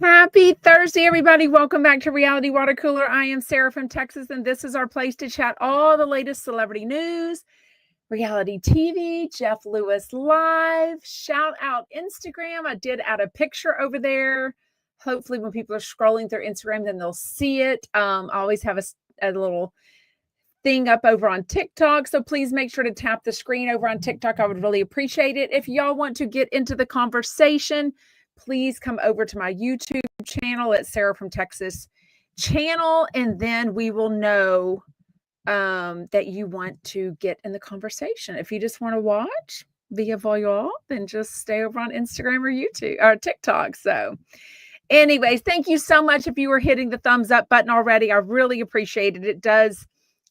Happy Thursday, everybody. Welcome back to Reality Water Cooler. I am Sarah from Texas, and this is our place to chat all the latest celebrity news, reality TV, Jeff Lewis Live, shout out Instagram. I did add a picture over there. Hopefully when people are scrolling through Instagram, then they'll see it. I always have a little thing up over on TikTok, so please make sure to tap the screen over on TikTok. I would really appreciate it. If y'all want to get into the conversation, please come over to my YouTube channel at Sarah from Texas channel, and then we will know that you want to get in the conversation. If you just want to watch via voyeur, then just stay over on Instagram or YouTube or TikTok. So anyways, thank you so much. If you were hitting the thumbs up button already, I really appreciate it. It does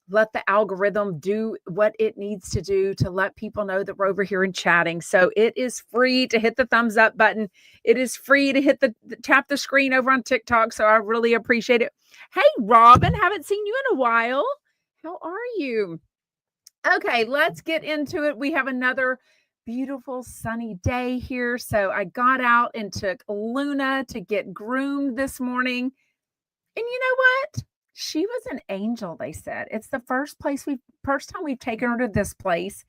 let the algorithm do what it needs to do to let people know that we're over here and chatting. So it is free to hit the thumbs up button. It is free to hit tap the screen over on TikTok. So I really appreciate it. Hey, Robin, haven't seen you in a while. How are you? Okay, let's get into it. We have another beautiful sunny day here. So I got out and took Luna to get groomed this morning. And you know what? She was an angel, they said. It's the first time we've taken her to this place.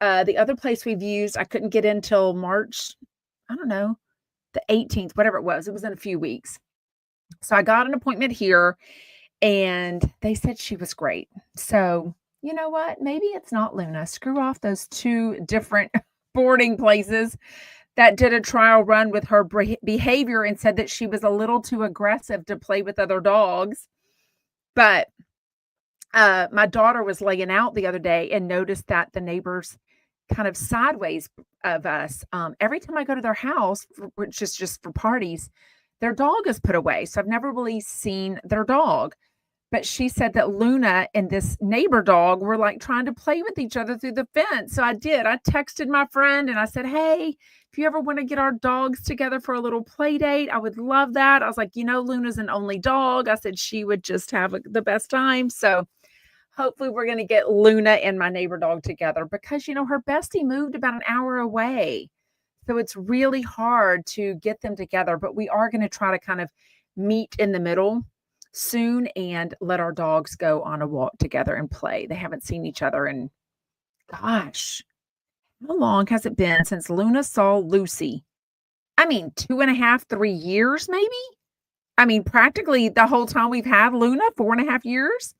The other place we've used, I couldn't get in till March, I don't know, the 18th, whatever it was. It was in a few weeks. So I got an appointment here and they said she was great. So you know what? Maybe it's not Luna. Screw off those two different boarding places that did a trial run with her behavior and said that she was a little too aggressive to play with other dogs. But my daughter was laying out the other day and noticed that the neighbors kind of sideways of us, every time I go to their house, which is just for parties, their dog is put away. So I've never really seen their dog. But she said that Luna and this neighbor dog were like trying to play with each other through the fence. So I did. I texted my friend and I said, hey, if you ever want to get our dogs together for a little play date, I would love that. I was like, Luna's an only dog. I said she would just have the best time. So hopefully we're going to get Luna and my neighbor dog together because, her bestie moved about an hour away. So it's really hard to get them together. But we are going to try to kind of meet in the middle soon and let our dogs go on a walk together and play. They haven't seen each other in, gosh, how long has it been since Luna saw Lucy? 2.5, 3 years, maybe? Practically the whole time we've had Luna, 4.5 years.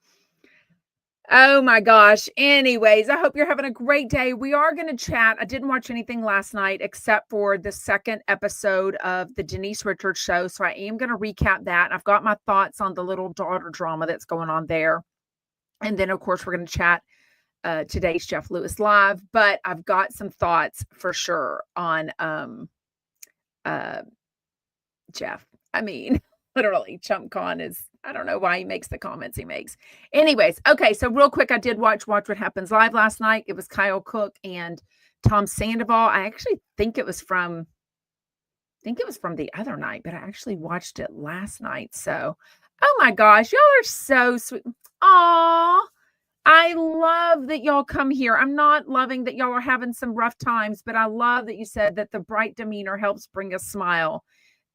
Oh my gosh. Anyways, I hope you're having a great day. We are going to chat. I didn't watch anything last night except for the second episode of the Denise Richard show. So I am going to recap that. I've got my thoughts on the little daughter drama that's going on there. And then, of course, we're going to chat today's Jeff Lewis Live. But I've got some thoughts for sure on Jeff. Literally, Chump Con is, I don't know why he makes the comments he makes. Anyways, okay, so real quick, I did watch What Happens Live last night. It was Kyle Cook and Tom Sandoval. I actually think it was from the other night, but I actually watched it last night. So, oh my gosh, y'all are so sweet. Aw, I love that y'all come here. I'm not loving that y'all are having some rough times, but I love that you said that the bright demeanor helps bring a smile.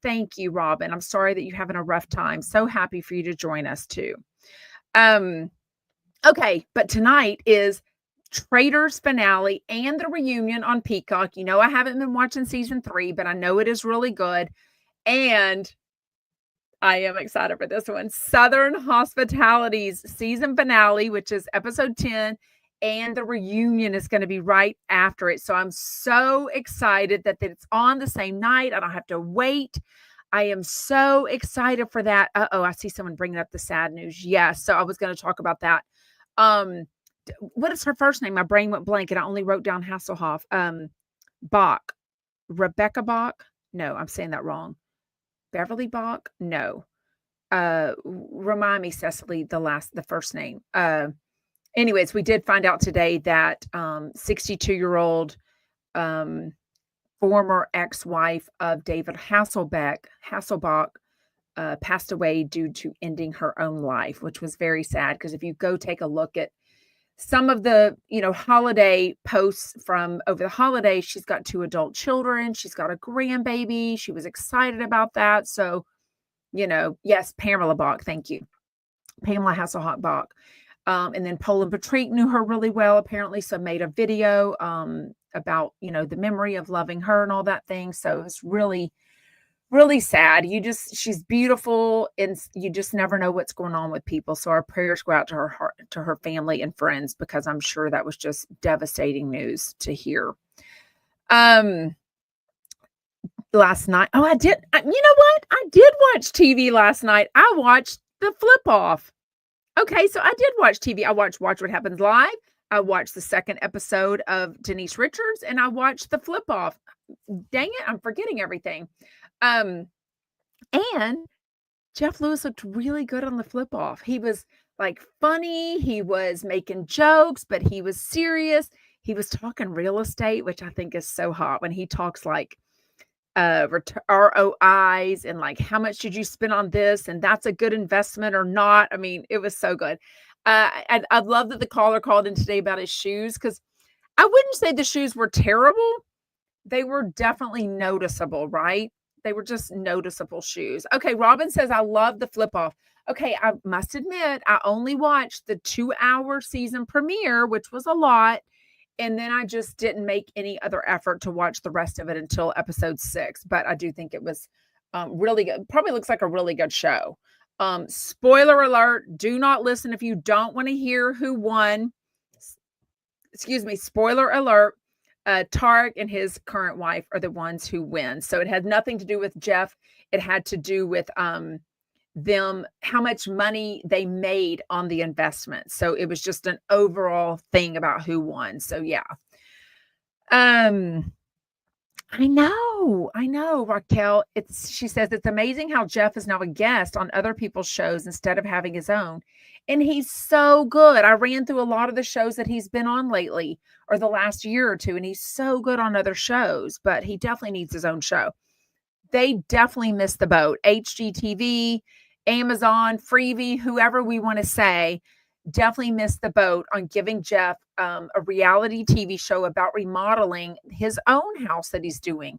Thank you, Robin. I'm sorry that you're having a rough time. So happy for you to join us too. Okay, but tonight is Traitors finale and the reunion on Peacock. I haven't been watching season 3, but I know it is really good. And I am excited for this one. Southern Hospitality's season finale, which is episode 10, and the reunion is going to be right after it. So I'm so excited that it's on the same night. I don't have to wait. I am so excited for that. I see someone bringing up the sad news. Yes. So I was going to talk about that. What is her first name? My brain went blank and I only wrote down Hasselhoff. Bach. Rebecca Bach? No, I'm saying that wrong. Beverly Bach? No. Remind me, Cecily, the first name. Anyways, we did find out today that 62-year-old former ex-wife of David Hasselbach passed away due to ending her own life, which was very sad because if you go take a look at some of the, holiday posts from over the holidays, she's got 2 adult children. She's got a grandbaby. She was excited about that. So Yes, Pamela Bach. Thank you. Pamela Hasselhoff Bach. And then Poland Patrick knew her really well, apparently. So made a video about, the memory of loving her and all that thing. So it's really, really sad. She's beautiful, and you just never know what's going on with people. So our prayers go out to her heart, to her family and friends, because I'm sure that was just devastating news to hear. Last night, I did. You know what? I did watch TV last night. I watched The Flip Off. Okay, so I did watch TV. I watched Watch What Happens Live. I watched the second episode of Denise Richards, and I watched The Flip Off. Dang it, I'm forgetting everything. And Jeff Lewis looked really good on The Flip Off. He was like funny. He was making jokes, but he was serious. He was talking real estate, which I think is so hot when he talks like ROIs and like, how much did you spend on this? And that's a good investment or not. I mean, it was so good. I love that the caller called in today about his shoes, because I wouldn't say the shoes were terrible. They were definitely noticeable, right? They were just noticeable shoes. Okay, Robin says, I love The Flip Off. Okay, I must admit, I only watched the 2-hour season premiere, which was a lot. And then I just didn't make any other effort to watch the rest of it until episode 6. But I do think it was really good. Probably looks like a really good show. Spoiler alert, do not listen if you don't want to hear who won. Excuse me, spoiler alert. Tarek and his current wife are the ones who win. So it had nothing to do with Jeff. It had to do with them, how much money they made on the investment. So it was just an overall thing about who won. So yeah. I know, Raquel. She says it's amazing how Jeff is now a guest on other people's shows instead of having his own. And he's so good. I ran through a lot of the shows that he's been on lately, or the last year or two, and he's so good on other shows, but he definitely needs his own show. They definitely missed the boat. HGTV, Amazon, Freebie, whoever we want to say, definitely missed the boat on giving Jeff a reality TV show about remodeling his own house that he's doing.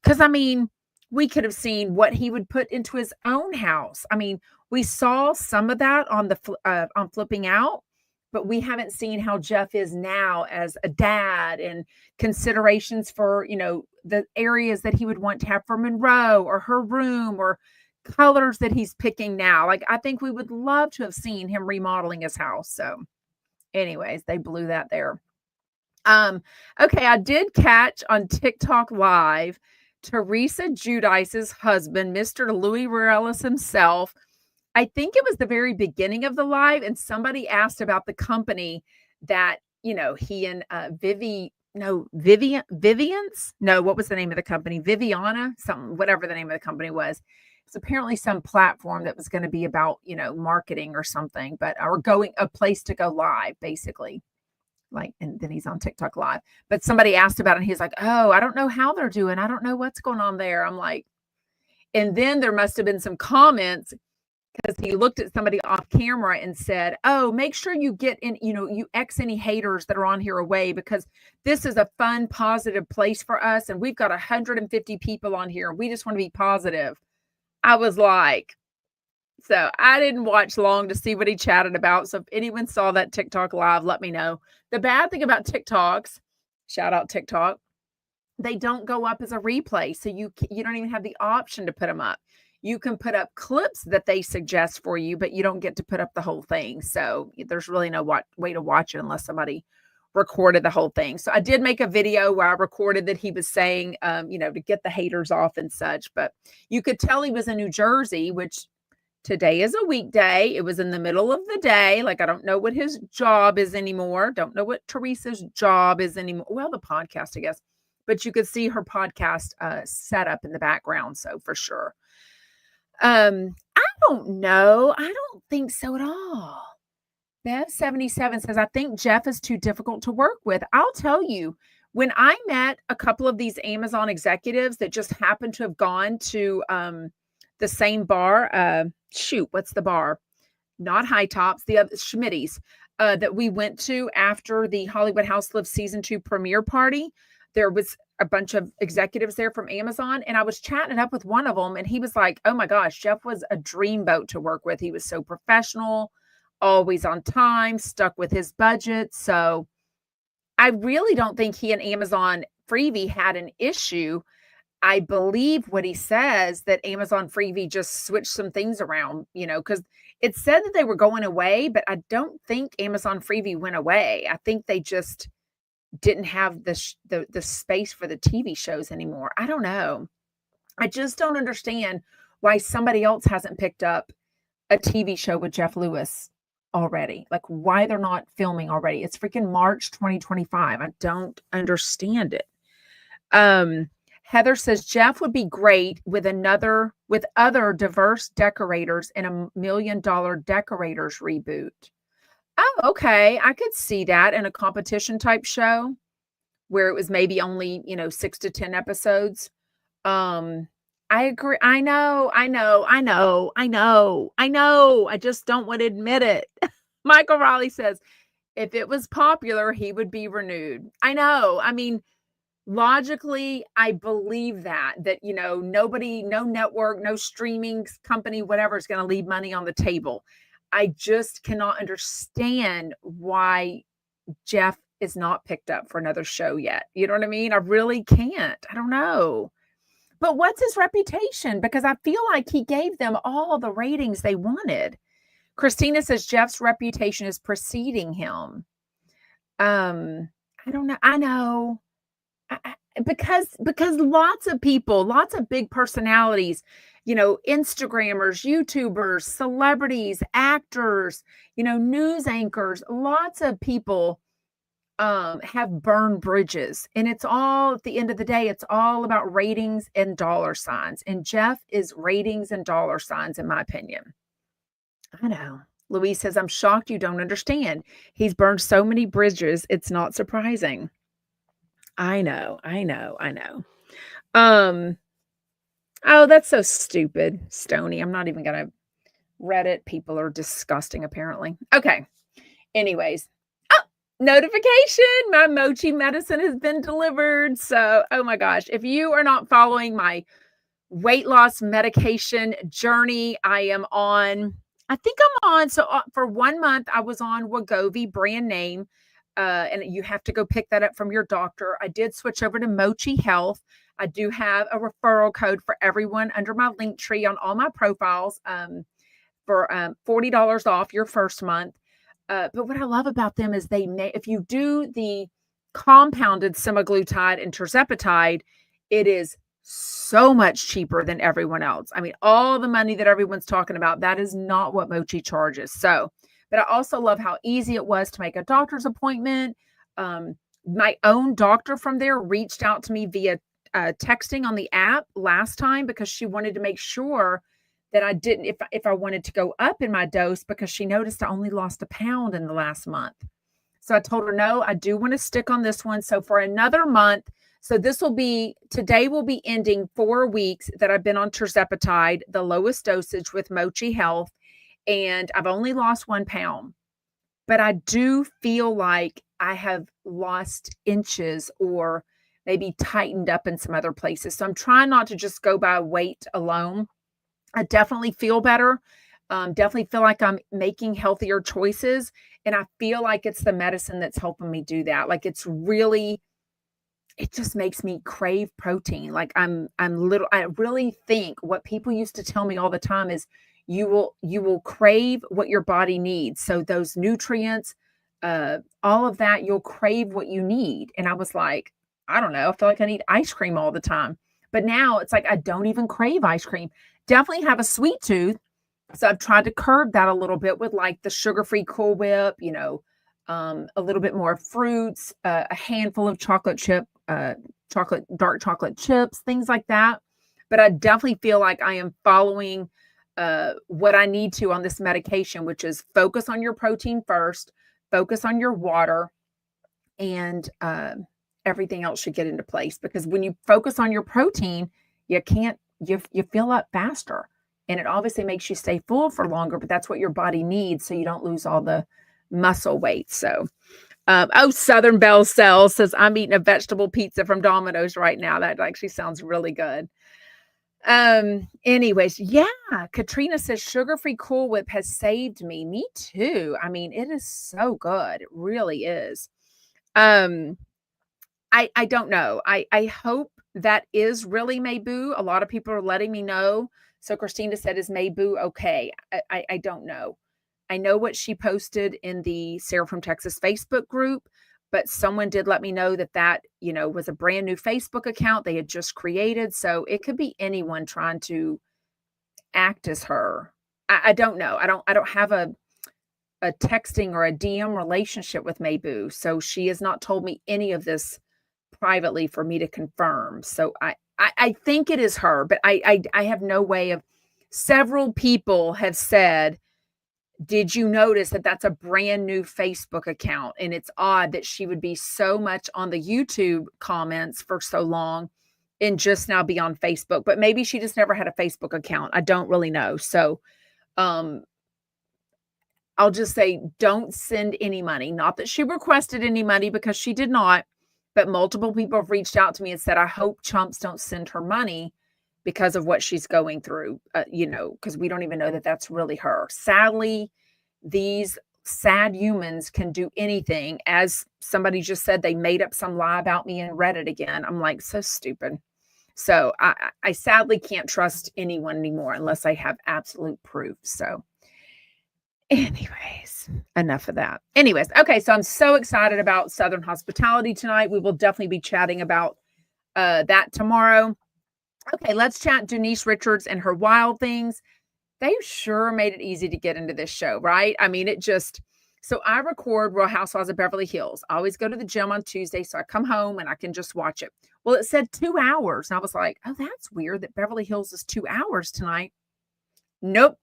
Because, I mean, we could have seen what he would put into his own house. I mean, we saw some of that on on Flipping Out, but we haven't seen how Jeff is now as a dad, and considerations for, the areas that he would want to have for Monroe or her room, or colors that he's picking now. Like, I think we would love to have seen him remodeling his house. So anyways, they blew that there. Okay, I did catch on TikTok Live Teresa Giudice's husband, Mr. Louis Morales himself. I think it was the very beginning of the live, and somebody asked about the company that, he and Vivian's? No, what was the name of the company? Viviana? Something, whatever the name of the company was. It's apparently some platform that was going to be about, marketing or something, or going a place to go live, basically. Like, and then he's on TikTok Live. But somebody asked about it, and he's like, oh, I don't know how they're doing. I don't know what's going on there. I'm like, and then there must have been some comments, because he looked at somebody off camera and said, oh, make sure you get in, you X any haters that are on here away, because this is a fun, positive place for us. And we've got 150 people on here. We just want to be positive. I was like, so I didn't watch long to see what he chatted about. So if anyone saw that TikTok Live, let me know. The bad thing about TikToks, shout out TikTok, they don't go up as a replay. So you don't even have the option to put them up. You can put up clips that they suggest for you, but you don't get to put up the whole thing. So there's really no way to watch it unless somebody recorded the whole thing. So I did make a video where I recorded that he was saying, to get the haters off and such, but you could tell he was in New Jersey, which today is a weekday. It was in the middle of the day. Like, I don't know what his job is anymore. Don't know what Teresa's job is anymore. Well, the podcast, I guess, but you could see her podcast set up in the background. So for sure. I don't know. I don't think so at all. Bev77 says, I think Jeff is too difficult to work with. I'll tell you, when I met a couple of these Amazon executives that just happened to have gone to the same bar, what's the bar? Not High Tops, the other Schmitty's, that we went to after the Hollywood House Live season 2 premiere party. there was a bunch of executives there from Amazon, and I was chatting it up with one of them, and he was like, oh my gosh, Jeff was a dreamboat to work with. He was so professional, always on time, stuck with his budget. So I really don't think he and Amazon Freebie had an issue. I believe what he says, that Amazon Freebie just switched some things around, because it said that they were going away, but I don't think Amazon Freebie went away. I think they just didn't have the space for the TV shows anymore. I don't know. I just don't understand why somebody else hasn't picked up a TV show with Jeff Lewis already. Like, why they're not filming already. It's freaking March 2025. I don't understand it. Heather says Jeff would be great with other diverse decorators in $1 million decorators reboot. Oh, okay. I could see that in a competition type show where it was maybe only, 6 to 10 episodes. I agree. I know. I just don't want to admit it. Michael Raleigh says, if it was popular, he would be renewed. I know. I mean, logically, I believe that, nobody, no network, no streaming company, whatever, is going to leave money on the table. I just cannot understand why Jeff is not picked up for another show yet. You know what I mean? I really can't. I don't know. But what's his reputation? Because I feel like he gave them all the ratings they wanted. Christina says Jeff's reputation is preceding him. I don't know. I know. Because lots of people, lots of big personalities, Instagrammers, YouTubers, celebrities, actors, news anchors, lots of people have burned bridges. And it's all, at the end of the day, it's all about ratings and dollar signs. And Jeff is ratings and dollar signs, in my opinion. I know. Louise says, I'm shocked you don't understand. He's burned so many bridges. It's not surprising. I know. Oh, that's so stupid, Stony. I'm not even going to Reddit. People are disgusting, apparently. Okay. Anyways. Oh, notification. My mochi medicine has been delivered. So, oh my gosh. If you are not following my weight loss medication journey, so for 1 month, I was on Wegovy, brand name. And you have to go pick that up from your doctor. I did switch over to Mochi Health. I do have a referral code for everyone under my link tree on all my profiles for $40 off your first month. But what I love about them is if you do the compounded semaglutide and tirzepatide, it is so much cheaper than everyone else. I mean, all the money that everyone's talking about, that is not what Mochi charges. So, but I also love how easy it was to make a doctor's appointment. My own doctor from there reached out to me via texting on the app last time because she wanted to make sure that I didn't, if I wanted to go up in my dose, because she noticed I only lost 1 pound in the last month. So I told her, no, I do want to stick on this one. So for another month, so today will be ending 4 weeks that I've been on tirzepatide, the lowest dosage with Mochi Health. And I've only lost 1 pound, but I do feel like I have lost inches or maybe tightened up in some other places. So I'm trying not to just go by weight alone. I definitely feel better. Definitely feel like I'm making healthier choices. And I feel like it's the medicine that's helping me do that. Like it just makes me crave protein. Like I really think what people used to tell me all the time is you will crave what your body needs. So those nutrients, all of that, you'll crave what you need. And I was like, I don't know. I feel like I need ice cream all the time. But now it's like, I don't even crave ice cream. Definitely have a sweet tooth. So I've tried to curb that a little bit with like the sugar-free Cool Whip, a little bit more fruits, a handful of dark chocolate chips, things like that. But I definitely feel like I am following what I need to on this medication, which is focus on your protein first, focus on your water, and everything else should get into place. Because when you focus on your protein, you fill up faster, and it obviously makes you stay full for longer, but that's what your body needs so you don't lose all the muscle weight. So Southern Belle Cell says, I'm eating a vegetable pizza from Domino's right now. That actually sounds really good. Anyways, yeah, Katrina says sugar-free Cool Whip has saved me. Me too. I mean, it is so good. It really is. I don't know. I hope that is really Mabu. A lot of people are letting me know. So Christina said, is Mabu okay? I don't know. I know what she posted in the Sarah from Texas Facebook group, but someone did let me know that was a brand new Facebook account they had just created. So it could be anyone trying to act as her. I don't know. I don't have a texting or a DM relationship with Mabu. So she has not told me any of this privately for me to confirm. So I think it is her, but I have no way of. Several people have said, did you notice that that's a brand new Facebook account? And it's odd that she would be so much on the YouTube comments for so long and just now be on Facebook. But maybe she just never had a Facebook account. I don't really know. So I'll just say, don't send any money. Not that she requested any money, because she did not. But multiple people have reached out to me and said, I hope chumps don't send her money because of what she's going through, because we don't even know that that's really her. Sadly, these sad humans can do anything. As somebody just said, they made up some lie about me and read it again. I'm like, so stupid. So I sadly can't trust anyone anymore unless I have absolute proof. So anyways, enough of that. Anyways, okay, so I'm so excited about Southern Hospitality tonight. We will definitely be chatting about that tomorrow. Okay, let's chat Denise Richards and her wild things. They sure made it easy to get into this show, right? I mean, so I record Real Housewives of Beverly Hills. I always go to the gym on Tuesday, so I come home and I can just watch it. Well, it said 2 hours. And I was like, oh, that's weird that Beverly Hills is 2 hours tonight. Nope.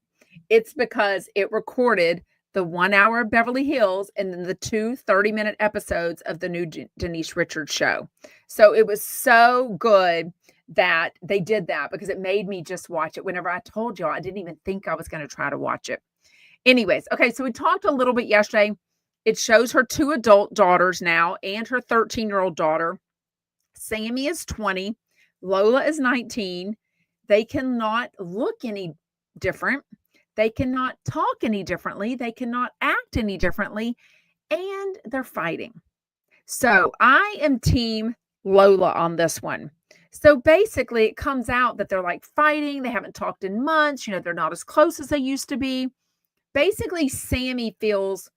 It's because it recorded the 1 hour of Beverly Hills and then the 2 30-minute episodes of the new Denise Richards show. So it was so good that they did that, because it made me just watch it. Whenever I told y'all, I didn't even think I was going to try to watch it. Anyways, okay, so we talked a little bit yesterday. It shows her 2 adult daughters now and her 13-year-old daughter. Sammy is 20. Lola is 19. They cannot look any different. They cannot talk any differently. They cannot act any differently. And they're fighting. So I am team Lola on this one. So basically, it comes out that they're like fighting. They haven't talked in months. They're not as close as they used to be. Basically, Sammy feels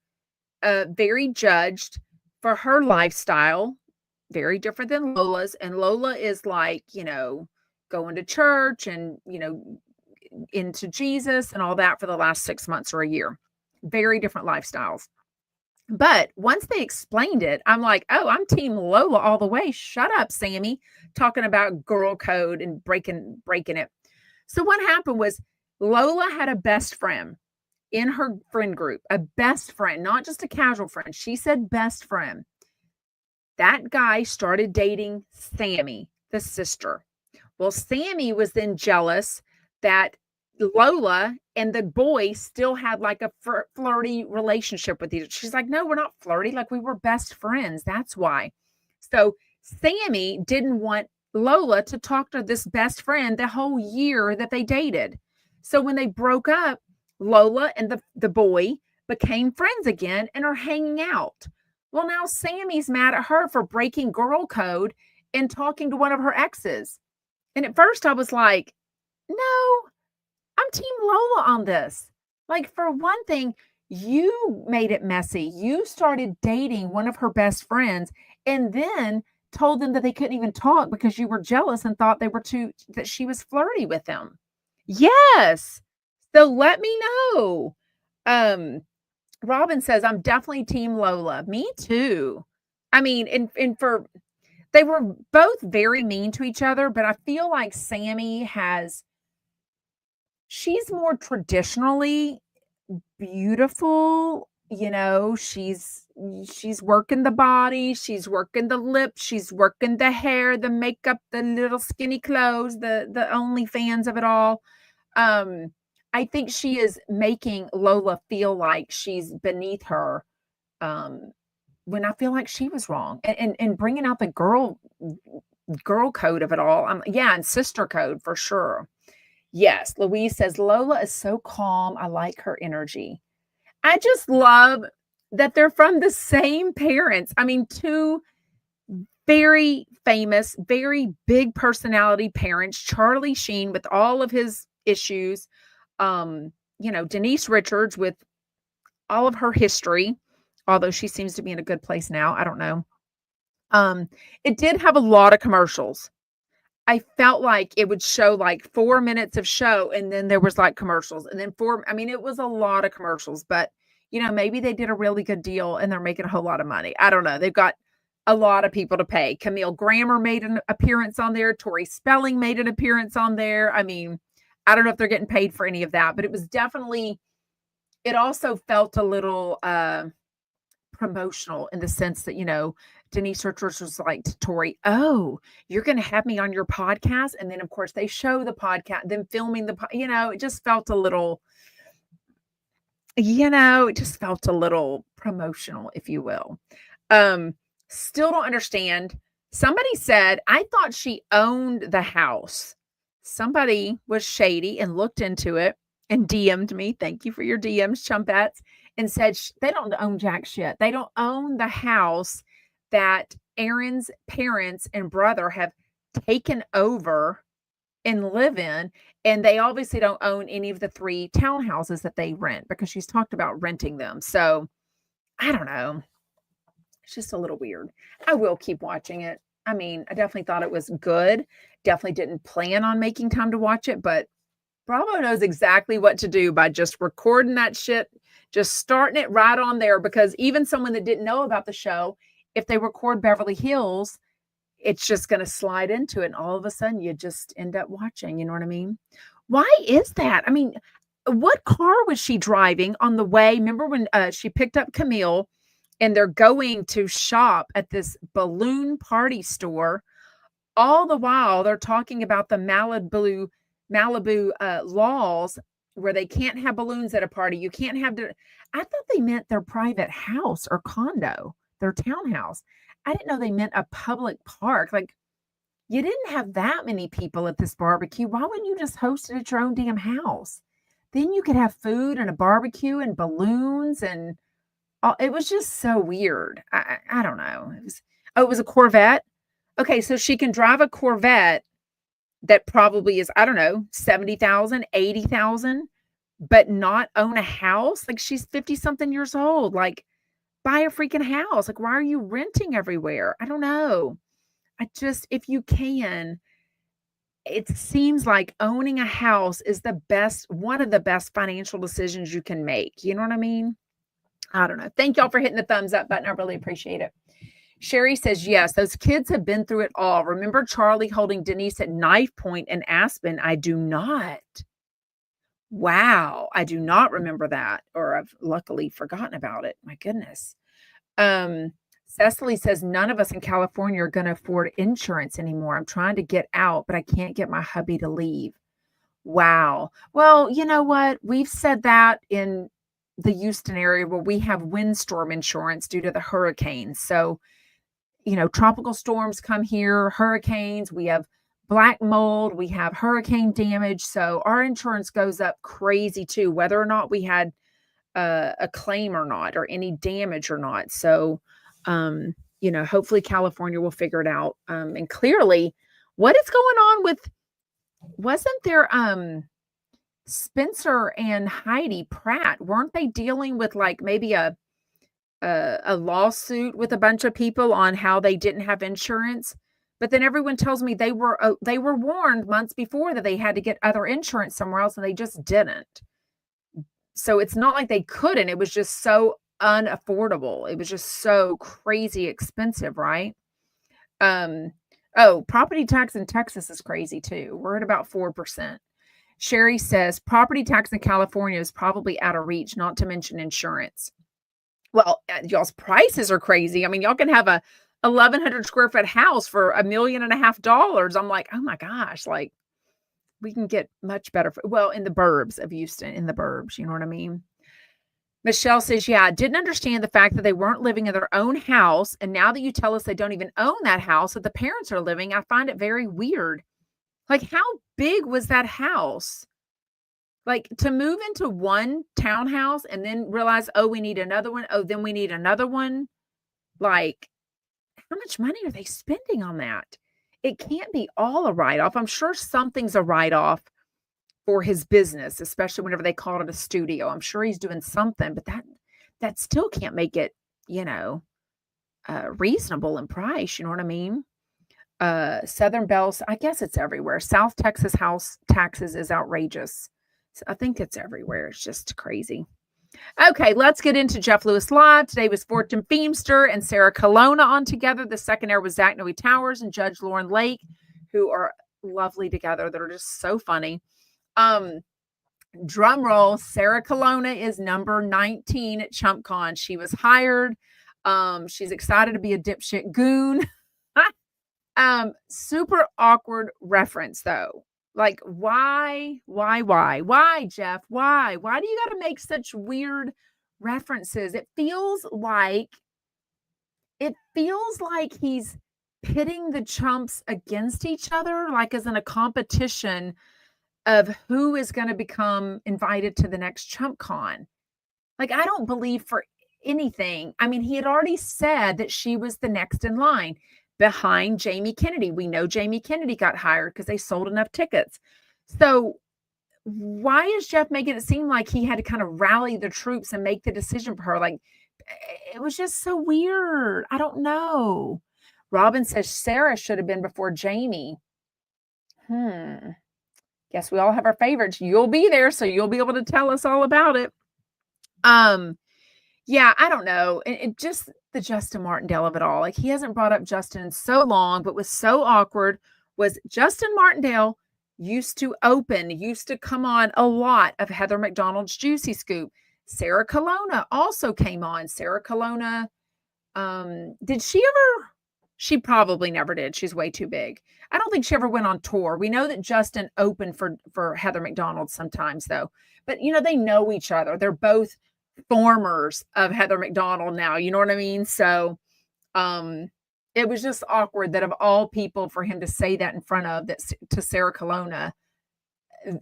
very judged for her lifestyle, very different than Lola's. And Lola is like, going to church and, into Jesus and all that for the last 6 months or a year. Very different lifestyles. But once they explained it, I'm like, oh, I'm team Lola all the way. Shut up, Sammy, talking about girl code and breaking it. So what happened was Lola had a best friend in her friend group, a best friend, not just a casual friend. She said best friend. That guy started dating Sammy, the sister. Well, Sammy was then jealous that Lola and the boy still had like a flirty relationship with each other. She's like, no, we're not flirty. Like, we were best friends. That's why. So Sammy didn't want Lola to talk to this best friend the whole year that they dated. So when they broke up, Lola and the boy became friends again and are hanging out. Well, now Sammy's mad at her for breaking girl code and talking to one of her exes. And at first I was like, no, I'm team Lola on this. Like, for one thing, you made it messy. You started dating one of her best friends and then told them that they couldn't even talk because you were jealous and thought that she was flirty with them. Yes. So let me know. Robin says, I'm definitely team Lola. Me too. I mean, they were both very mean to each other, but I feel like Sammy she's more traditionally beautiful. She's working the body, she's working the lips, she's working the hair, the makeup, the little skinny clothes, the OnlyFans of it all. I think she is making Lola feel like she's beneath her when I feel like she was wrong, and bringing out the girl code of it all. Yeah, and sister code for sure. Yes, Louise says Lola is so calm. I like her energy. I just love that they're from the same parents. I mean, two very famous, very big personality parents. Charlie Sheen with all of his issues. Denise Richards with all of her history, although she seems to be in a good place now. I don't know. It did have a lot of commercials. I felt like it would show like 4 minutes of show and then there was like commercials and then it was a lot of commercials, but maybe they did a really good deal and they're making a whole lot of money. I don't know. They've got a lot of people to pay. Camille Grammer made an appearance on there. Tori Spelling made an appearance on there. I mean, I don't know if they're getting paid for any of that, but it was definitely, it also felt a little promotional in the sense that, Denise Richards was like to Tori, "Oh, you're going to have me on your podcast?" And then, of course, they show the podcast, them filming it just felt a little, it just felt a little promotional, if you will. Still don't understand. Somebody said, I thought she owned the house. Somebody was shady and looked into it and DM'd me. Thank you for your DMs, Chumpettes. And said they don't own jack shit. They don't own the house that Aaron's parents and brother have taken over and live in. And they obviously don't own any of the 3 townhouses that they rent because she's talked about renting them. So I don't know. It's just a little weird. I will keep watching it. I mean, I definitely thought it was good. Definitely didn't plan on making time to watch it, but Bravo knows exactly what to do by just recording that shit, just starting it right on there, because even someone that didn't know about the show, if they record Beverly Hills, it's just going to slide into it. And all of a sudden you just end up watching, you know what I mean? Why is that? I mean, what car was she driving on the way? Remember when she picked up Camille and they're going to shop at this balloon party store? All the while they're talking about the Malibu laws where they can't have balloons at a party. You can't have I thought they meant their private house or condo, their townhouse. I didn't know they meant a public park. Like, you didn't have that many people at this barbecue. Why wouldn't you just host it at your own damn house? Then you could have food and a barbecue and balloons and it was just so weird. I don't know. It was a Corvette. Okay, so she can drive a Corvette that probably is, I don't know, 70,000, 80,000, but not own a house. Like, she's 50 something years old. Like, buy a freaking house. Like, why are you renting everywhere? I don't know. If you can, it seems like owning a house is one of the best financial decisions you can make. You know what I mean? I don't know. Thank y'all for hitting the thumbs up button. I really appreciate it. Sherry says, yes, those kids have been through it all. Remember Charlie holding Denise at knife point in Aspen? I do not. Wow. I do not remember that, or I've luckily forgotten about it. My goodness. Cecily says, none of us in California are going to afford insurance anymore. I'm trying to get out, but I can't get my hubby to leave. Wow. Well, you know what? We've said that in the Houston area where we have windstorm insurance due to the hurricanes. So, tropical storms come here, hurricanes, we have black mold, we have hurricane damage. So our insurance goes up crazy too, whether or not we had a claim or not, or any damage or not. So, hopefully California will figure it out. And clearly, what is going on wasn't there, Spencer and Heidi Pratt, weren't they dealing with like maybe a lawsuit with a bunch of people on how they didn't have insurance? But then everyone tells me they were warned months before that they had to get other insurance somewhere else, and they just didn't. So it's not like they couldn't. It was just so unaffordable. It was just so crazy expensive, right? Property tax in Texas is crazy too. We're at about 4%. Sherry says property tax in California is probably out of reach, not to mention insurance. Well, y'all's prices are crazy. I mean, y'all can have a 1,100 square foot house for $1.5 million. I'm like, oh my gosh, like we can get much better. In the burbs of Houston, in the burbs, you know what I mean? Michelle says, yeah, I didn't understand the fact that they weren't living in their own house. And now that you tell us they don't even own that house that the parents are living, I find it very weird. Like, how big was that house? Like, to move into one townhouse and then realize, oh, we need another one. Oh, then we need another one. Like, how much money are they spending on that? It can't be all a write-off. I'm sure something's a write-off for his business, especially whenever they called it a studio. I'm sure he's doing something, but that still can't make it, reasonable in price. You know what I mean? Southern Bells, I guess it's everywhere. South Texas house taxes is outrageous. So I think it's everywhere. It's just crazy. Okay, let's get into Jeff Lewis Live. Today was Fortune Feimster and Sarah Colonna on together. The second hour was Zach Noe Towers and Judge Lauren Lake, who are lovely together. They're just so funny. Drum roll, Sarah Colonna is number 19 at Chump Con. She was hired. She's excited to be a dipshit goon. Super awkward reference though. Like, why, Jeff? Why do you got to make such weird references? It feels like he's pitting the chumps against each other, like as in a competition of who is going to become invited to the next Chump Con. Like, I don't believe for anything. I mean, he had already said that she was the next in line behind Jamie Kennedy. We know Jamie Kennedy got hired because they sold enough tickets. So why is Jeff making it seem like he had to kind of rally the troops and make the decision for her? Like, it was just so weird. I don't know. Robin says Sarah should have been before Jamie. Guess we all have our favorites. You'll be there, so you'll be able to tell us all about it. Yeah, I don't know. It just the Justin Martindale of it all. Like, he hasn't brought up Justin in so long, but was so awkward was Justin Martindale used to come on a lot of Heather McDonald's Juicy Scoop. Sarah Colonna also came on. Sarah Colonna, did she ever? She probably never did. She's way too big. I don't think she ever went on tour. We know that Justin opened for Heather McDonald sometimes though. But they know each other. They're both formers of Heather McDonald now. You know what I mean? So it was just awkward that of all people for him to say that in front of that to Sarah Colonna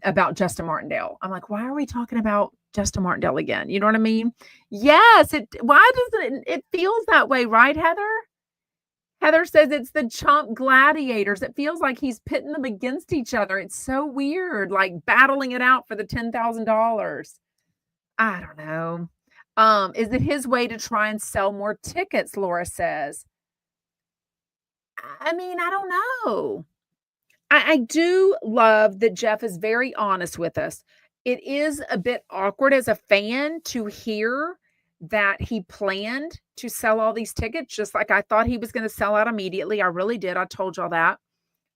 about Justin Martindale. I'm like, why are we talking about Justin Martindale again? You know what I mean? Yes. Why does it feels that way, right, Heather? Heather says it's the Chump gladiators. It feels like he's pitting them against each other. It's so weird, like battling it out for the $10,000. I don't know. Is it his way to try and sell more tickets? Laura says. I mean, I don't know. I do love that Jeff is very honest with us. It is a bit awkward as a fan to hear that he planned to sell all these tickets, just like I thought he was going to sell out immediately. I really did. I told y'all that.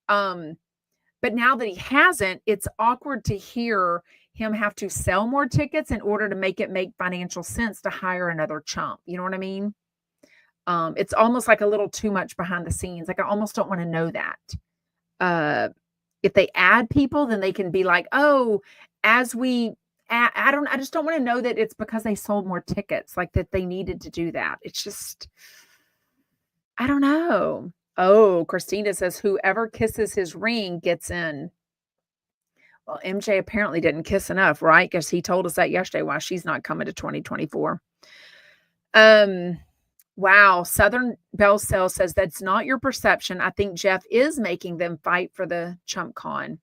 But now that he hasn't, it's awkward to hear him have to sell more tickets in order to make it make financial sense to hire another chump. You know what I mean? It's almost like a little too much behind the scenes. Like, I almost don't want to know that. If they add people, then they can be like, oh, as we I just don't want to know that it's because they sold more tickets, like that they needed to do that. It's just, I don't know. Oh, Christina says whoever kisses his ring gets in. Well, MJ apparently didn't kiss enough, right? Because he told us that yesterday why she's not coming to 2024. Wow. Southern Bell Cell says that's not your perception. I think Jeff is making them fight for the Chump Con.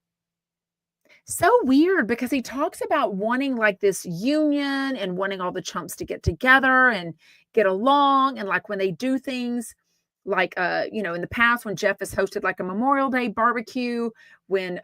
So weird because he talks about wanting like this union and wanting all the chumps to get together and get along. And like when they do things like, in the past when Jeff has hosted like a Memorial Day barbecue, when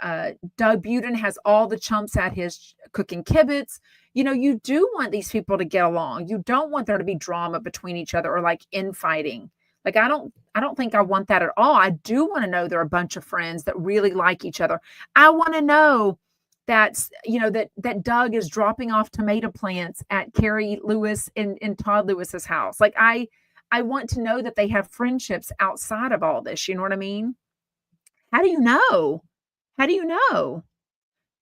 Doug Buden has all the chumps at his cooking kibitz, you do want these people to get along. You don't want there to be drama between each other or like infighting. Like, I don't think I want that at all. I do want to know they're a bunch of friends that really like each other. I want to know that's, that Doug is dropping off tomato plants at Carrie Lewis in Todd Lewis's house. Like, I want to know that they have friendships outside of all this. You know what I mean? How do you know?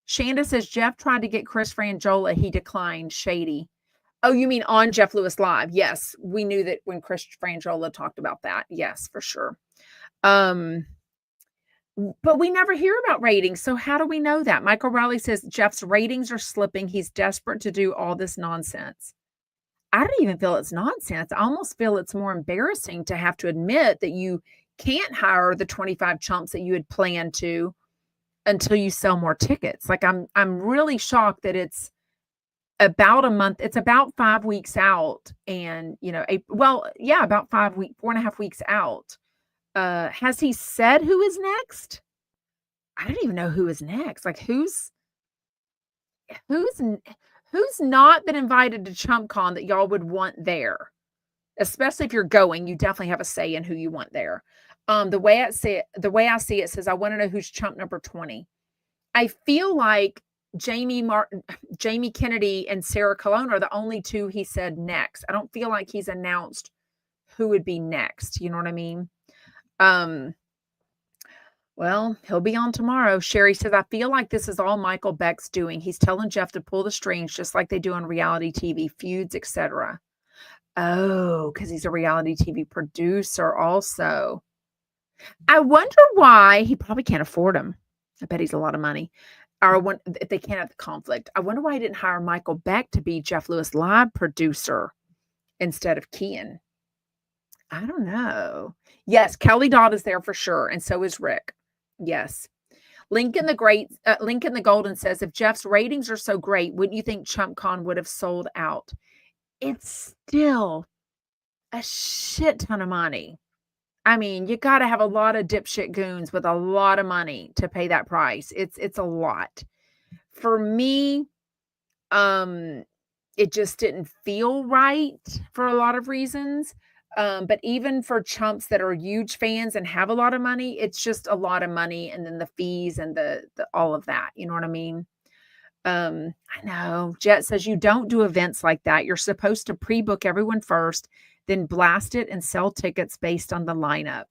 Shanda says Jeff tried to get Chris Frangiola. He declined. Shady. Oh, you mean on Jeff Lewis Live? Yes, we knew that when Chris Frangiola talked about that. Yes, for sure. But we never hear about ratings. So how do we know that? Michael Riley says Jeff's ratings are slipping. He's desperate to do all this nonsense. I don't even feel it's nonsense. I almost feel it's more embarrassing to have to admit that you can't hire the 25 chumps that you had planned to until you sell more tickets. Like I'm really shocked that it's about a month. It's about 5 weeks out, and about 4.5 weeks out. Has he said who is next? I don't even know who is next. Like who's not been invited to Chump Con that y'all would want there? Especially if you're going, you definitely have a say in who you want there. The way I see it says, I want to know who's chump number 20. I feel like Jamie Kennedy and Sarah Colon are the only two he said next. I don't feel like he's announced who would be next. You know what I mean? Well, he'll be on tomorrow. Sherry says, I feel like this is all Michael Beck's doing. He's telling Jeff to pull the strings just like they do on reality TV, feuds, etc. Oh, because he's a reality TV producer also. I wonder why. He probably can't afford him. I bet he's a lot of money. Or if they can't have the conflict. I wonder why he didn't hire Michael Beck to be Jeff Lewis Live producer instead of Kian. I don't know. Yes, Kelly Dodd is there for sure, and so is Rick. Yes. Lincoln the Golden says, if Jeff's ratings are so great, wouldn't you think Chump Con would have sold out? It's still a shit ton of money. I mean, you got to have a lot of dipshit goons with a lot of money to pay that price. It's a lot. For me, it just didn't feel right for a lot of reasons. But even for chumps that are huge fans and have a lot of money, it's just a lot of money, and then the fees and the all of that. You know what I mean? I know. Jet says you don't do events like that. You're supposed to pre-book everyone first, then blast it and sell tickets based on the lineup.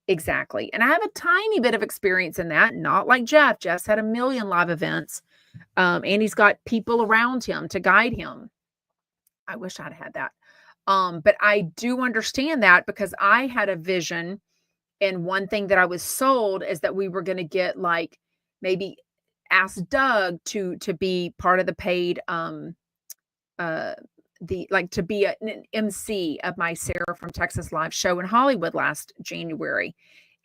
Exactly. And I have a tiny bit of experience in that, not like Jeff. Jeff's had a million live events, and he's got people around him to guide him. I wish I'd had that. But I do understand that because I had a vision, and one thing that I was sold is that we were going to get like maybe ask Doug to be part of the paid to be an MC of my Sarah from Texas Live show in Hollywood last January.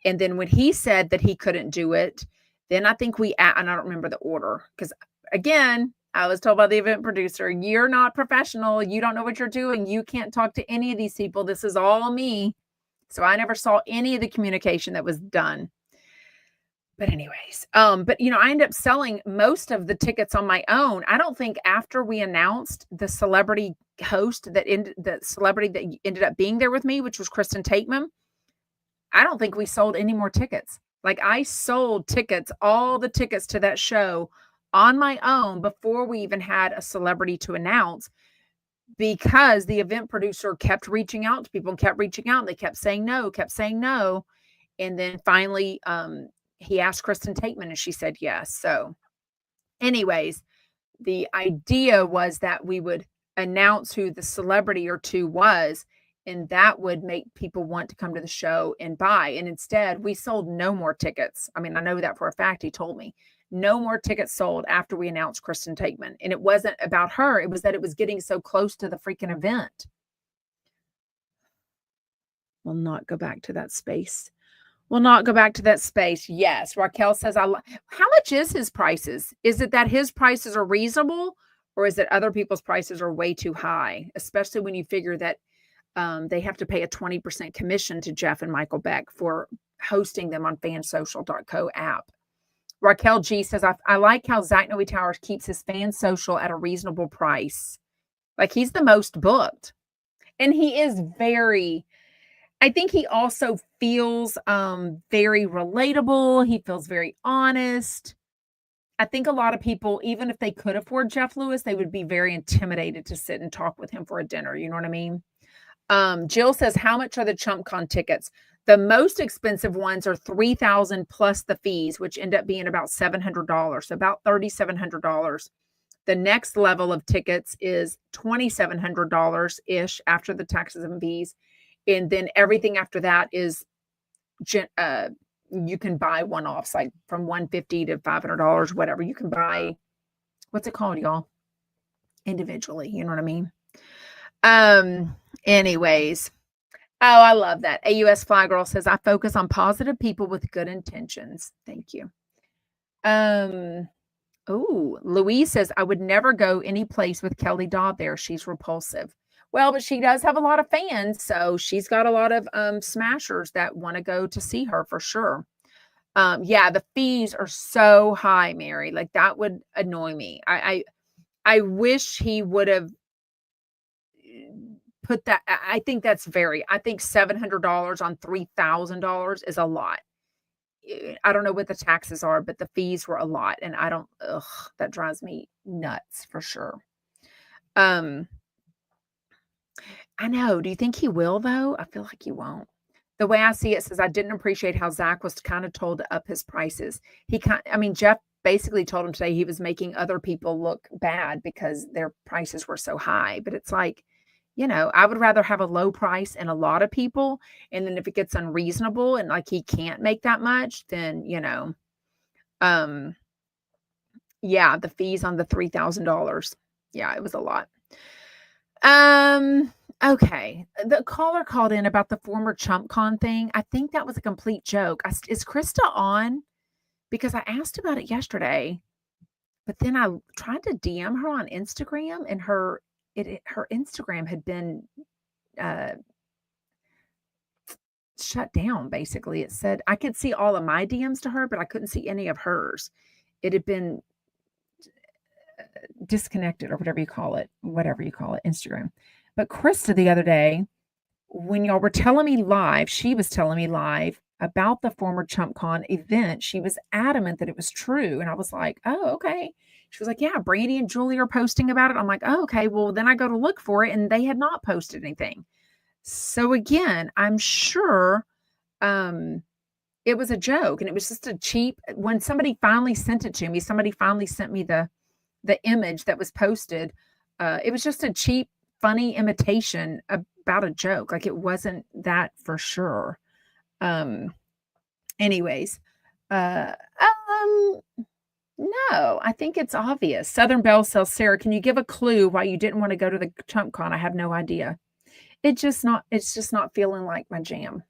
And then when he said that he couldn't do it, then I think and I don't remember the order because again, I was told by the event producer, you're not professional. You don't know what you're doing. You can't talk to any of these people. This is all me. So I never saw any of the communication that was done. But anyways, I ended up selling most of the tickets on my own. I don't think after we announced the celebrity host the celebrity that ended up being there with me, which was Kristen Tateman, I don't think we sold any more tickets. Like I sold all the tickets to that show on my own before we even had a celebrity to announce, because the event producer kept reaching out to people and kept reaching out. And they kept saying no. And then finally, he asked Kristen Tateman and she said yes. So anyways, the idea was that we would announce who the celebrity or two was, and that would make people want to come to the show and buy. And instead, we sold no more tickets. I mean, I know that for a fact. He told me no more tickets sold after we announced Kristen Tateman. And it wasn't about her. It was that it was getting so close to the freaking event. We'll not go back to that space. Yes. Raquel says, how much is his prices? Is it that his prices are reasonable, or is it other people's prices are way too high? Especially when you figure that they have to pay a 20% commission to Jeff and Michael Beck for hosting them on fansocial.co app. Raquel G says, I like how Zach Noe Towers keeps his fan social at a reasonable price. Like he's the most booked. And he is I think he also feels very relatable. He feels very honest. I think a lot of people, even if they could afford Jeff Lewis, they would be very intimidated to sit and talk with him for a dinner. You know what I mean? Jill says, how much are the Chump Con tickets? The most expensive ones are $3,000 plus the fees, which end up being about $700, so about $3,700. The next level of tickets is $2,700-ish after the taxes and fees. And then everything after that is you can buy one-offs, like from $150 to $500, whatever. You can buy, what's it called, y'all? Individually, you know what I mean? Anyways. Oh, I love that. AUS Fly Girl says, I focus on positive people with good intentions. Thank you. Oh, Louise says, I would never go any place with Kelly Dodd there. She's repulsive. Well, but she does have a lot of fans, so she's got a lot of smashers that want to go to see her for sure. Yeah, the fees are so high, Mary. Like, that would annoy me. I wish he would have put that. I think $700 on $3,000 is a lot. I don't know what the taxes are, but the fees were a lot. And that drives me nuts for sure. I know. Do you think he will, though? I feel like he won't. The way I see it says, I didn't appreciate how Zach was kind of told to up his prices. Jeff basically told him today he was making other people look bad because their prices were so high. But it's like, I would rather have a low price and a lot of people. And then if it gets unreasonable and like he can't make that much, then, yeah, the fees on the $3,000. Yeah, it was a lot. Okay. The caller called in about the former Chump Con thing. I think that was a complete joke. Is Krista on? Because I asked about it yesterday, but then I tried to DM her on Instagram and her Instagram had been shut down. Basically, it said I could see all of my DMs to her, but I couldn't see any of hers. It had been disconnected or whatever you call it, Instagram. But Krista the other day, when y'all were telling me live, she was telling me live about the former Chump Con event. She was adamant that it was true. And I was like, oh, okay. She was like, yeah, Brandy and Julie are posting about it. I'm like, oh, okay. Well, then I go to look for it and they had not posted anything. So again, I'm sure it was a joke and it was just a cheap, when somebody finally sent it to me, somebody finally sent me the image that was posted. It was just a cheap, funny imitation about a joke. Like, it wasn't that for sure. Anyways, no, I think it's obvious. Southern Belle says, Sarah, can you give a clue why you didn't want to go to the Chump Con? I have no idea. It's just not feeling like my jam.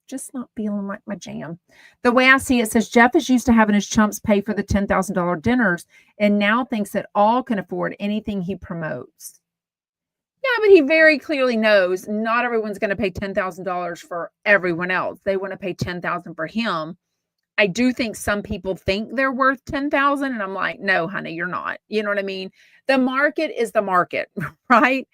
Just not feeling like my jam. The way I see it says, Jeff is used to having his chumps pay for the $10,000 dinners and now thinks that all can afford anything he promotes. Yeah, but he very clearly knows not everyone's going to pay $10,000 for everyone else. They want to pay $10,000 for him. I do think some people think they're worth $10,000, and I'm like, no, honey, you're not. You know what I mean? The market is the market, right?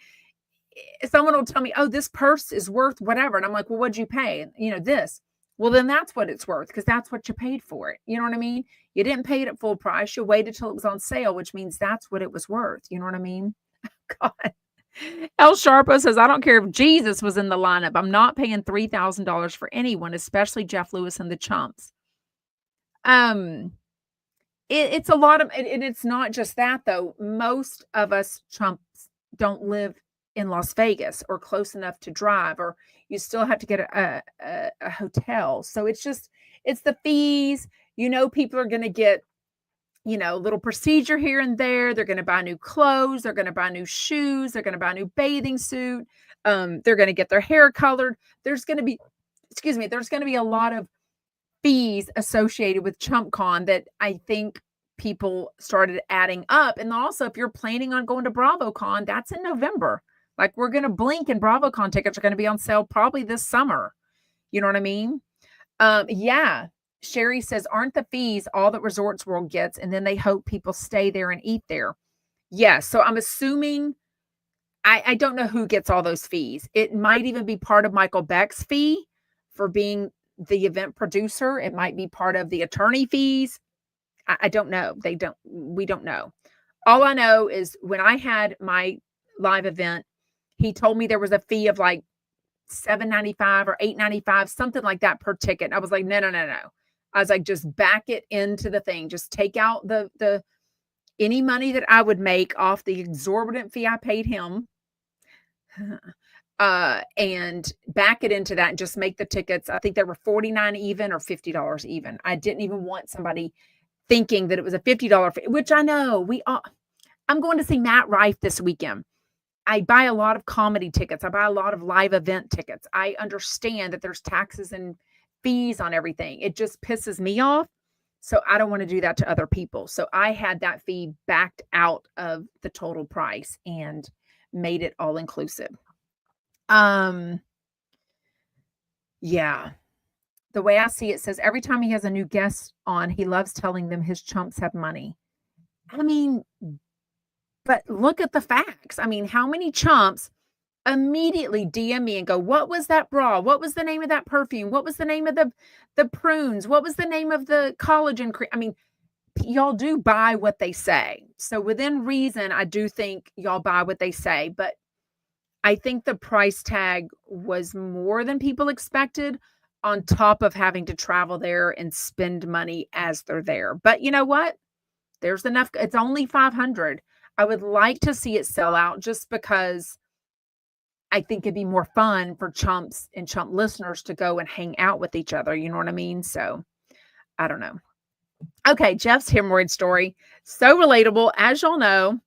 Someone will tell me, oh, this purse is worth whatever. And I'm like, well, what'd you pay? This. Well, then that's what it's worth because that's what you paid for it. You know what I mean? You didn't pay it at full price. You waited till it was on sale, which means that's what it was worth. You know what I mean? God. El Sharpo says, I don't care if Jesus was in the lineup. I'm not paying $3,000 for anyone, especially Jeff Lewis and the Chumps. It's a lot of, and it's not just that though. Most of us Chumps don't live in Las Vegas or close enough to drive, or you still have to get a hotel. So it's the fees. People are going to get, a little procedure here and there. They're going to buy new clothes. They're going to buy new shoes. They're going to buy a new bathing suit. They're going to get their hair colored. There's going to be a lot of fees associated with Chump Con that I think people started adding up. And also, if you're planning on going to BravoCon, that's in November. Like, we're going to blink and BravoCon tickets are going to be on sale probably this summer. You know what I mean? Yeah. Sherry says, aren't the fees all that Resorts World gets, and then they hope people stay there and eat there? Yes. So I'm assuming, I don't know who gets all those fees. It might even be part of Michael Beck's fee for being the event producer. It might be part of the attorney fees. I don't know. We don't know. All I know is when I had my live event, he told me there was a fee of like $7.95 or $8.95, something like that per ticket. I was like, no. I was like, just back it into the thing. Just take out the any money that I would make off the exorbitant fee I paid him, and back it into that and just make the tickets. I think they were $49 even or $50 even. I didn't even want somebody thinking that it was a $50 fee, which I know I'm going to see Matt Rife this weekend. I buy a lot of comedy tickets. I buy a lot of live event tickets. I understand that there's taxes and fees on everything. It just pisses me off. So I don't want to do that to other people. So I had that fee backed out of the total price and made it all inclusive. Yeah. The way I see it says every time he has a new guest on, he loves telling them his chumps have money. I mean, but look at the facts. I mean, how many chumps immediately DM me and go, what was that bra? What was the name of that perfume? What was the name of the prunes? What was the name of the collagen cream? I mean, y'all do buy what they say. So within reason, I do think y'all buy what they say, but I think the price tag was more than people expected on top of having to travel there and spend money as they're there. But you know what? There's enough. It's only 500. I would like to see it sell out just because I think it'd be more fun for chumps and chump listeners to go and hang out with each other. You know what I mean? So I don't know. Okay. Jeff's hemorrhoid story. So relatable. As y'all know,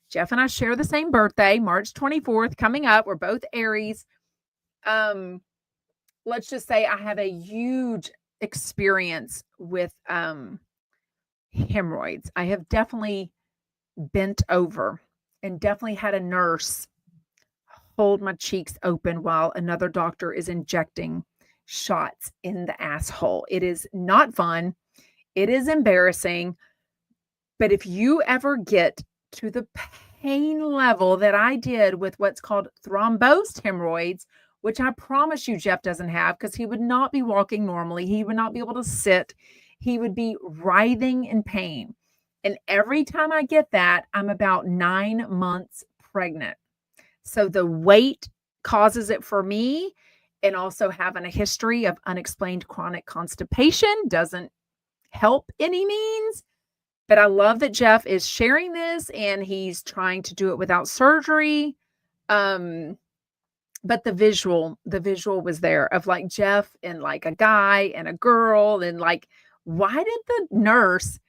Jeff and I share the same birthday, March 24th coming up. We're both Aries. Let's just say I have a huge experience with hemorrhoids. I have definitely bent over and definitely had a nurse hold my cheeks open while another doctor is injecting shots in the asshole. It is not fun. It is embarrassing. But if you ever get to the pain level that I did with what's called thrombosed hemorrhoids, which I promise you Jeff doesn't have because he would not be walking normally. He would not be able to sit. He would be writhing in pain. And every time I get that, I'm about 9 months pregnant. So the weight causes it for me, and also having a history of unexplained chronic constipation doesn't help any means. But I love that Jeff is sharing this and he's trying to do it without surgery. But the visual was there of like Jeff and like a guy and a girl. And like, why did the nurse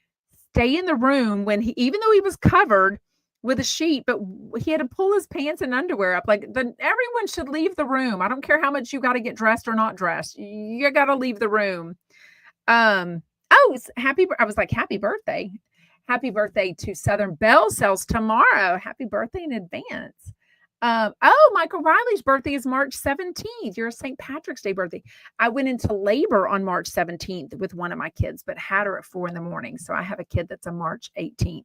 stay in the room when even though he was covered with a sheet, but he had to pull his pants and underwear up? Like everyone should leave the room. I don't care how much you got to get dressed or not dressed. You got to leave the room. I was like, happy birthday. Happy birthday to Southern Belle sells tomorrow. Happy birthday in advance. Michael Riley's birthday is March 17th. You're a St. Patrick's Day birthday. I went into labor on March 17th with one of my kids, but had her at 4 a.m. So I have a kid that's a March 18th.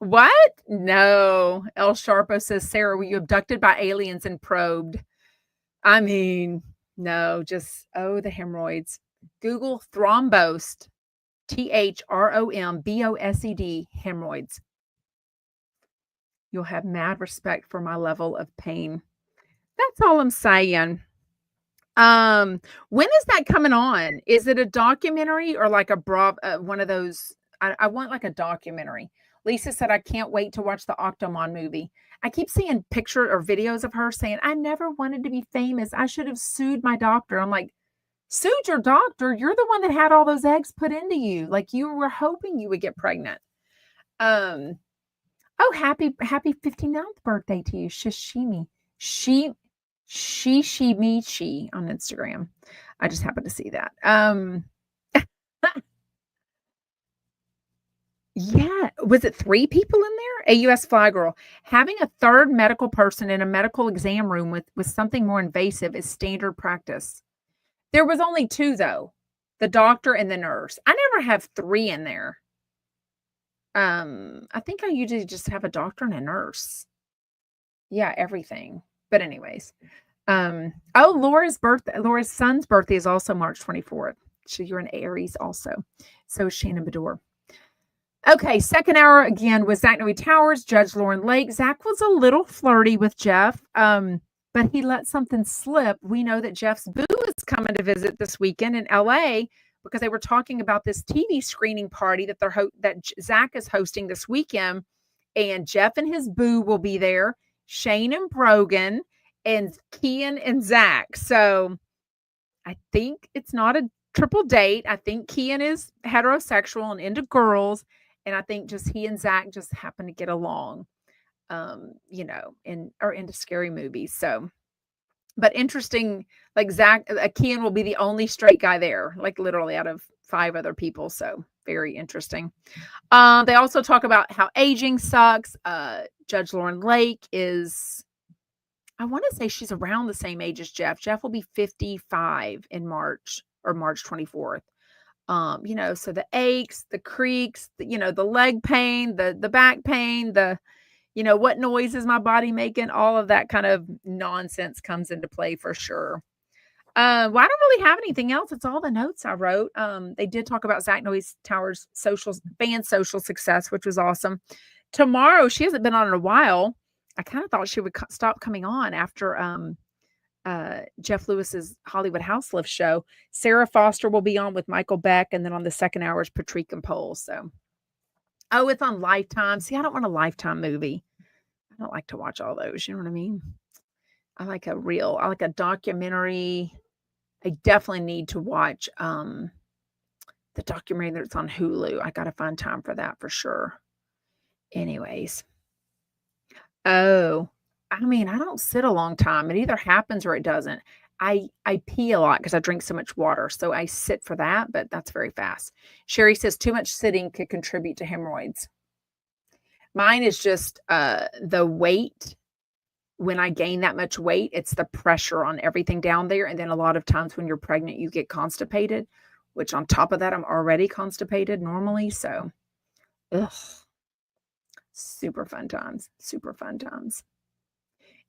What? No. El Sharpo says, Sarah, were you abducted by aliens and probed? I mean, no, just, the hemorrhoids. Google thrombosed, THROMBOSED, hemorrhoids. You'll have mad respect for my level of pain. That's all I'm saying. When is that coming on? Is it a documentary or like one of those? I want like a documentary. Lisa said, I can't wait to watch the Octomon movie. I keep seeing pictures or videos of her saying, I never wanted to be famous. I should have sued my doctor. I'm like, sued your doctor? You're the one that had all those eggs put into you. Like you were hoping you would get pregnant. Happy 59th birthday to you, Shishimi. Shishimichi on Instagram. I just happened to see that. Yeah. Was it 3 people in there? AUS Fly Girl. Having a third medical person in a medical exam room with something more invasive is standard practice. There was only 2 though. The doctor and the nurse. I never have 3 in there. I think I usually just have a doctor and a nurse. Yeah, everything. But anyways. Laura's son's birthday is also March 24th. So you're an Aries also. So is Shannon Bador. Okay, second hour again was Zach Noe Towers, Judge Lauren Lake. Zach was a little flirty with Jeff, but he let something slip. We know that Jeff's boo is coming to visit this weekend in LA because they were talking about this TV screening party that Zach is hosting this weekend, and Jeff and his boo will be there, Shane and Brogan, and Kian and Zach. So I think it's not a triple date. I think Kian is heterosexual and into girls, and I think just he and Zach just happen to get along, and are into scary movies. So, but interesting, like Kian will be the only straight guy there, like literally out of 5 other people. So very interesting. They also talk about how aging sucks. Judge Lauren Lake is, I want to say she's around the same age as Jeff. Jeff will be 55 in March, or March 24th. So the aches, the creaks, the leg pain, the back pain, what noise is my body making? All of that kind of nonsense comes into play for sure. Well, I don't really have anything else. It's all the notes I wrote. They did talk about Zach Noise Tower's fan social success, which was awesome. Tomorrow, she hasn't been on in a while. I kind of thought she would stop coming on after Jeff Lewis's Hollywood House Lift show. Sarah Foster will be on with Michael Beck, and then on the second hour is Patrick and Pohl. So, it's on Lifetime. See, I don't want a Lifetime movie. I don't like to watch all those. You know what I mean? I like a documentary. I definitely need to watch the documentary that's on Hulu. I got to find time for that for sure. Anyways. I don't sit a long time. It either happens or it doesn't. I pee a lot because I drink so much water. So I sit for that, but that's very fast. Sherry says too much sitting could contribute to hemorrhoids. Mine is just the weight. When I gain that much weight, it's the pressure on everything down there. And then a lot of times when you're pregnant, you get constipated, which on top of that, I'm already constipated normally. So, super fun times.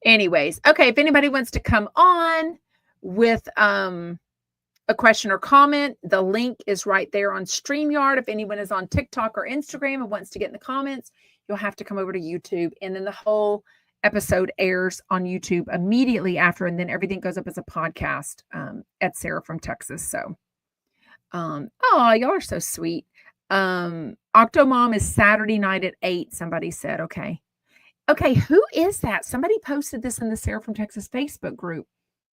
Anyways, okay, if anybody wants to come on with a question or comment, the link is right there on StreamYard. If anyone is on TikTok or Instagram and wants to get in the comments, you'll have to come over to YouTube, and then the whole episode airs on YouTube immediately after, and then everything goes up as a podcast at Sarah from Texas. So, y'all are so sweet. Octomom is Saturday night at 8, somebody said. Okay, who is that? Somebody posted this in the Sarah from Texas Facebook group.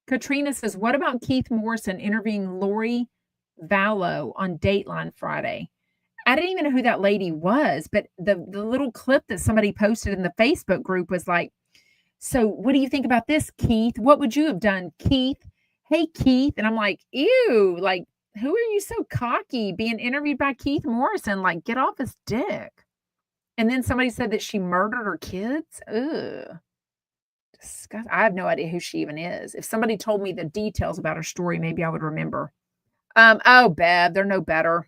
Katrina says, what about Keith Morrison interviewing Lori Vallow on Dateline Friday? I didn't even know who that lady was, but the little clip that somebody posted in the Facebook group was like, so what do you think about this, Keith? What would you have done, Keith? Hey, Keith. And I'm like, ew, like, who are you so cocky being interviewed by Keith Morrison? Like, get off his dick. And then somebody said that she murdered her kids. Ugh. Disgusting. I have no idea who she even is. If somebody told me the details about her story, maybe I would remember. Bev, they're no better.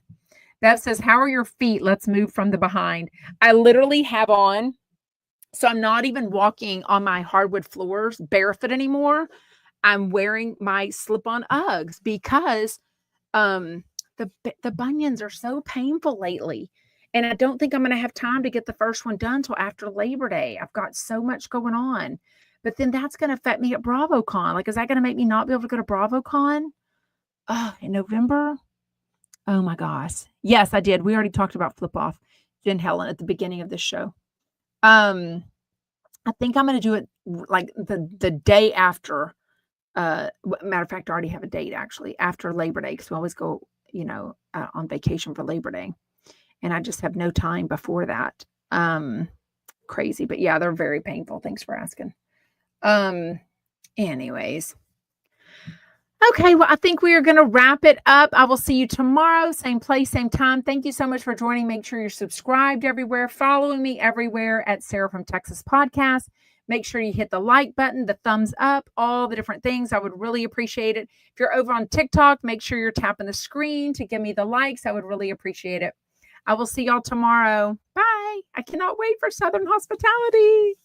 Bev says, how are your feet? Let's move from the behind. I literally have on, so I'm not even walking on my hardwood floors barefoot anymore. I'm wearing my slip-on Uggs because the bunions are so painful lately. And I don't think I'm going to have time to get the first one done till after Labor Day. I've got so much going on. But then that's going to affect me at BravoCon. Like, is that going to make me not be able to go to BravoCon in November? Oh my gosh. Yes, I did. We already talked about Flip Off Jen Helen at the beginning of this show. I think I'm going to do it like the day after. Matter of fact, I already have a date actually after Labor Day, because we always go, on vacation for Labor Day. And I just have no time before that. Crazy. But yeah, they're very painful. Thanks for asking. Anyways. Okay, well, I think we are going to wrap it up. I will see you tomorrow, same place, same time. Thank you so much for joining. Make sure you're subscribed everywhere, following me everywhere at Sarah from Texas Podcast. Make sure you hit the like button, the thumbs up, all the different things. I would really appreciate it. If you're over on TikTok, make sure you're tapping the screen to give me the likes. I would really appreciate it. I will see y'all tomorrow. Bye. I cannot wait for Southern hospitality.